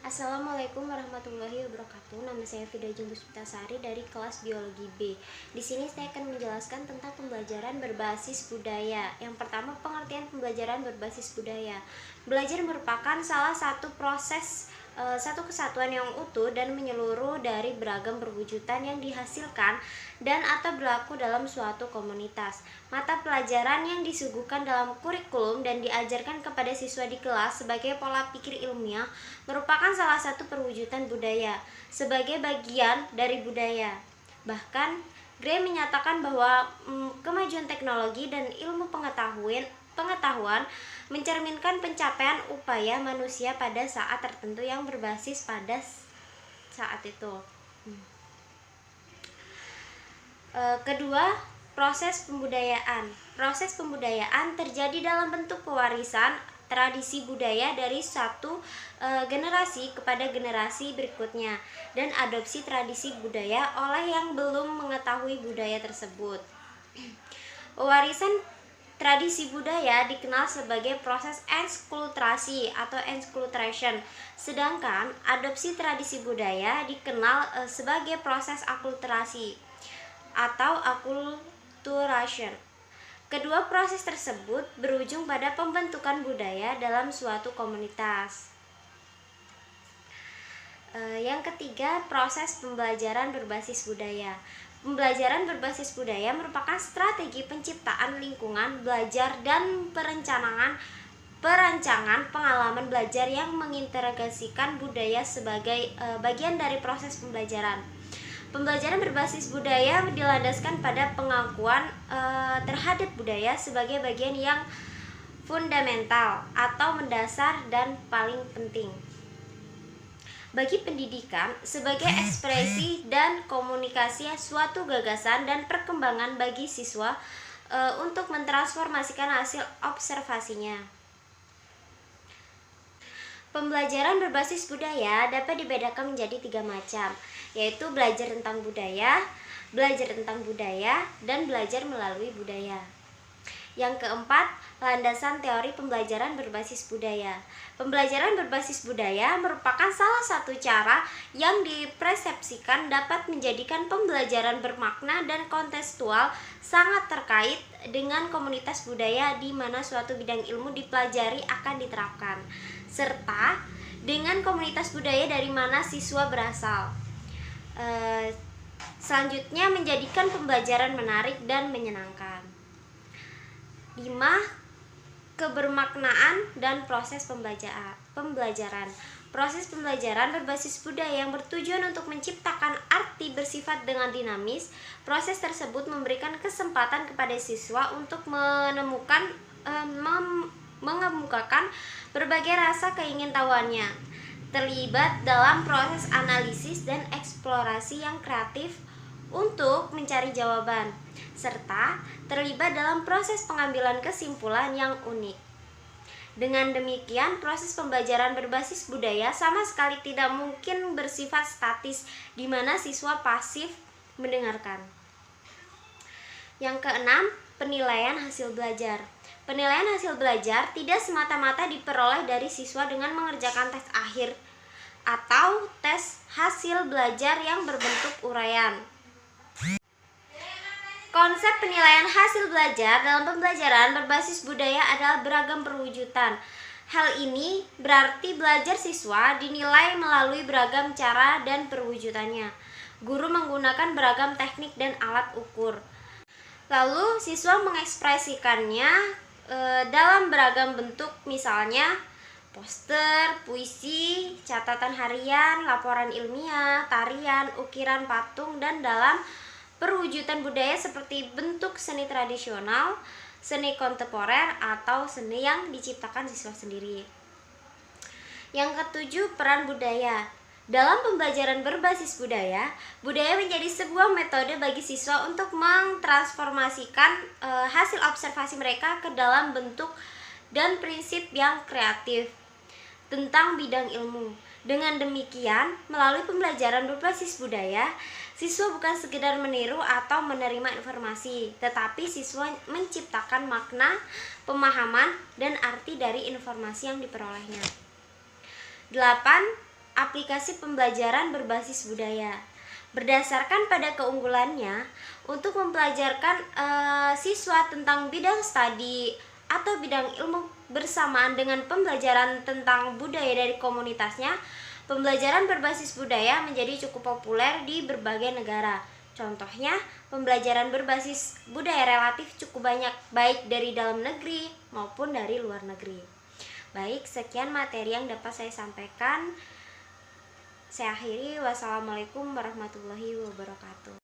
Assalamualaikum warahmatullahi wabarakatuh. Nama saya Fida Jumpuspitasari dari kelas Biologi B. Di sini saya akan menjelaskan tentang pembelajaran berbasis budaya. Yang pertama, pengertian pembelajaran berbasis budaya. Belajar merupakan salah satu proses satu kesatuan yang utuh dan menyeluruh dari beragam perwujudan yang dihasilkan dan atau berlaku dalam suatu komunitas. Mata pelajaran yang disuguhkan dalam kurikulum dan diajarkan kepada siswa di kelas sebagai pola pikir ilmiah merupakan salah satu perwujudan budaya sebagai bagian dari budaya. Bahkan Gray menyatakan bahwa kemajuan teknologi dan ilmu pengetahuan mencerminkan pencapaian upaya manusia pada saat tertentu yang berbasis pada saat itu. Kedua, proses pembudayaan. Proses pembudayaan terjadi dalam bentuk pewarisan tradisi budaya dari satu generasi kepada generasi berikutnya dan adopsi tradisi budaya oleh yang belum mengetahui budaya tersebut. Warisan tradisi budaya dikenal sebagai proses enkulturasi atau enculturation, sedangkan adopsi tradisi budaya dikenal sebagai proses akulturasi atau acculturation. Kedua proses tersebut berujung pada pembentukan budaya dalam suatu komunitas. Yang ketiga, proses pembelajaran berbasis budaya. Pembelajaran berbasis budaya merupakan strategi penciptaan lingkungan belajar dan perancangan pengalaman belajar yang mengintegrasikan budaya sebagai bagian dari proses pembelajaran. Pembelajaran berbasis budaya dilandaskan pada pengakuan terhadap budaya sebagai bagian yang fundamental atau mendasar dan paling penting bagi pendidikan sebagai ekspresi dan komunikasi suatu gagasan dan perkembangan bagi siswa untuk mentransformasikan hasil observasinya. Pembelajaran berbasis budaya dapat dibedakan menjadi 3 macam, yaitu belajar tentang budaya, dan belajar melalui budaya. Yang keempat, landasan teori pembelajaran berbasis budaya. Pembelajaran berbasis budaya merupakan salah satu cara yang dipersepsikan dapat menjadikan pembelajaran bermakna dan kontekstual sangat terkait dengan komunitas budaya di mana suatu bidang ilmu dipelajari akan diterapkan, serta dengan komunitas budaya dari mana siswa berasal. Selanjutnya, menjadikan pembelajaran menarik dan menyenangkan. 5. Kebermaknaan dan proses pembelajaran. Proses pembelajaran berbasis budaya yang bertujuan untuk menciptakan arti bersifat dengan dinamis. Proses tersebut memberikan kesempatan kepada siswa untuk mengemukakan berbagai rasa keingintahuannya, terlibat dalam proses analisis dan eksplorasi yang kreatif untuk mencari jawaban, serta terlibat dalam proses pengambilan kesimpulan yang unik. Dengan demikian, proses pembelajaran berbasis budaya sama sekali tidak mungkin bersifat statis, di mana siswa pasif mendengarkan. Yang keenam, penilaian hasil belajar. Penilaian hasil belajar tidak semata-mata diperoleh dari siswa dengan mengerjakan tes akhir atau tes hasil belajar yang berbentuk uraian. Konsep penilaian hasil belajar dalam pembelajaran berbasis budaya adalah beragam perwujudan. Hal ini berarti belajar siswa dinilai melalui beragam cara dan perwujudannya. Guru menggunakan beragam teknik dan alat ukur. Lalu siswa mengekspresikannya dalam beragam bentuk, misalnya poster, puisi, catatan harian, laporan ilmiah, tarian, ukiran patung, dan dalam perwujudan budaya seperti bentuk seni tradisional, seni kontemporer, atau seni yang diciptakan siswa sendiri. Yang ketujuh, peran budaya. Dalam pembelajaran berbasis budaya, budaya menjadi sebuah metode bagi siswa untuk mentransformasikan hasil observasi mereka ke dalam bentuk dan prinsip yang kreatif tentang bidang ilmu. Dengan demikian, melalui pembelajaran berbasis budaya, siswa bukan sekedar meniru atau menerima informasi, tetapi siswa menciptakan makna, pemahaman, dan arti dari informasi yang diperolehnya. 8. aplikasi pembelajaran berbasis budaya. Berdasarkan pada keunggulannya, untuk mempelajarkan siswa tentang bidang studi atau bidang ilmu bersamaan dengan pembelajaran tentang budaya dari komunitasnya, pembelajaran berbasis budaya menjadi cukup populer di berbagai negara. Contohnya, pembelajaran berbasis budaya relatif cukup banyak baik dari dalam negeri maupun dari luar negeri. Baik, sekian materi yang dapat saya sampaikan. Saya akhiri, wassalamualaikum warahmatullahi wabarakatuh.